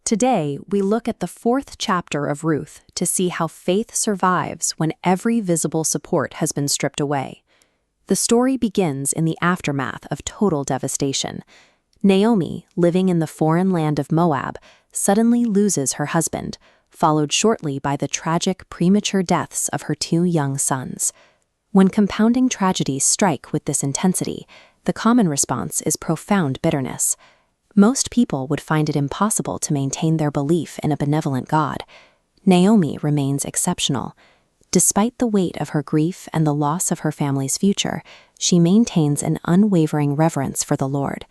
Today, we look at the fourth chapter of Ruth to see how faith survives when every visible support has been stripped away. The story begins in the aftermath of total devastation. Naomi, living in the foreign land of Moab, suddenly loses her husband, followed shortly by the tragic premature deaths of her two young sons. When compounding tragedies strike with this intensity, the common response is profound bitterness. Most people would find it impossible to maintain their belief in a benevolent God. Naomi remains exceptional. Despite the weight of her grief and the loss of her family's future, she maintains an unwavering reverence for the Lord.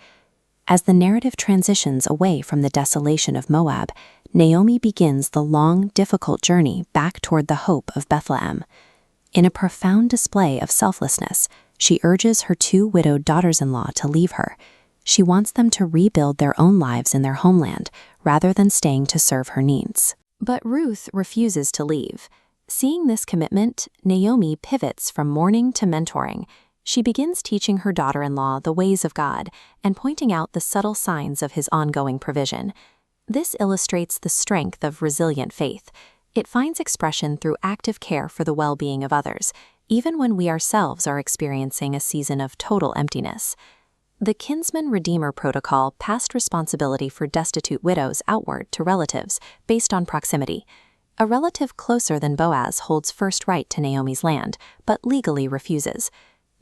As the narrative transitions away from the desolation of Moab, Naomi begins the long, difficult journey back toward the hope of Bethlehem. In a profound display of selflessness, she urges her two widowed daughters-in-law to leave her. She wants them to rebuild their own lives in their homeland, rather than staying to serve her needs. But Ruth refuses to leave. Seeing this commitment, Naomi pivots from mourning to mentoring. She begins teaching her daughter-in-law the ways of God and pointing out the subtle signs of His ongoing provision. This illustrates the strength of resilient faith. It finds expression through active care for the well-being of others, even when we ourselves are experiencing a season of total emptiness. The kinsman-redeemer protocol passed responsibility for destitute widows outward to relatives based on proximity. A relative closer than Boaz holds first right to Naomi's land, but legally refuses.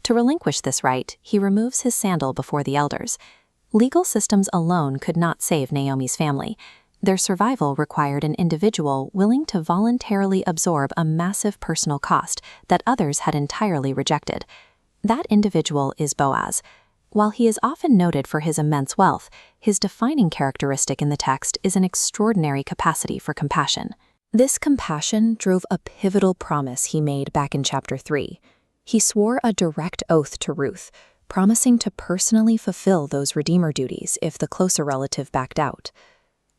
To relinquish this right, he removes his sandal before the elders. Legal systems alone could not save Naomi's family. Their survival required an individual willing to voluntarily absorb a massive personal cost that others had entirely rejected. That individual is Boaz. While he is often noted for his immense wealth, his defining characteristic in the text is an extraordinary capacity for compassion. This compassion drove a pivotal promise he made back in chapter 3. He swore a direct oath to Ruth, promising to personally fulfill those redeemer duties if the closer relative backed out.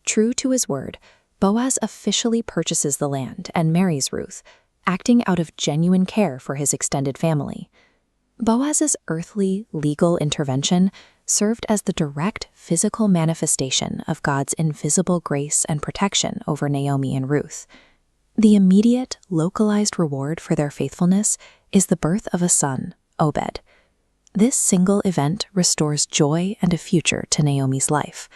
True to his word, Boaz officially purchases the land and marries Ruth, acting out of genuine care for his extended family. Boaz's earthly, legal intervention served as the direct physical manifestation of God's invisible grace and protection over Naomi and Ruth. The immediate, localized reward for their faithfulness is the birth of a son, Obed. This single event restores joy and a future to Naomi's life.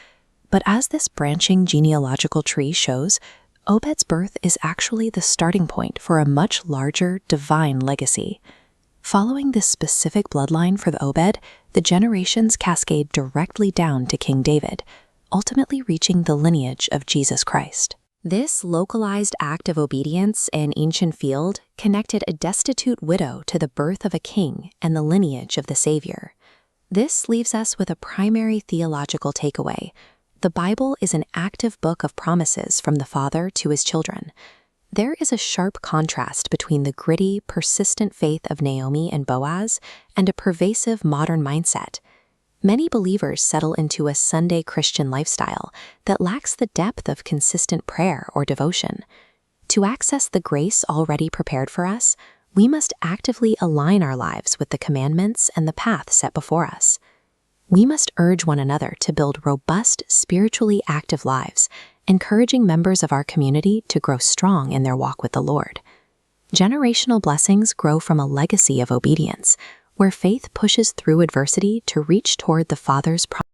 But as this branching genealogical tree shows, Obed's birth is actually the starting point for a much larger divine legacy. Following this specific bloodline for the Obed, the generations cascade directly down to King David, ultimately reaching the lineage of Jesus Christ. This localized act of obedience in ancient field connected a destitute widow to the birth of a king and the lineage of the Savior. This leaves us with a primary theological takeaway. The Bible is an active book of promises from the Father to His children. There is a sharp contrast between the gritty, persistent faith of Naomi and Boaz and a pervasive modern mindset. Many believers settle into a Sunday Christian lifestyle that lacks the depth of consistent prayer or devotion. To access the grace already prepared for us, we must actively align our lives with the commandments and the path set before us. We must urge one another to build robust, spiritually active lives, encouraging members of our community to grow strong in their walk with the Lord. Generational blessings grow from a legacy of obedience, where faith pushes through adversity to reach toward the Father's promise.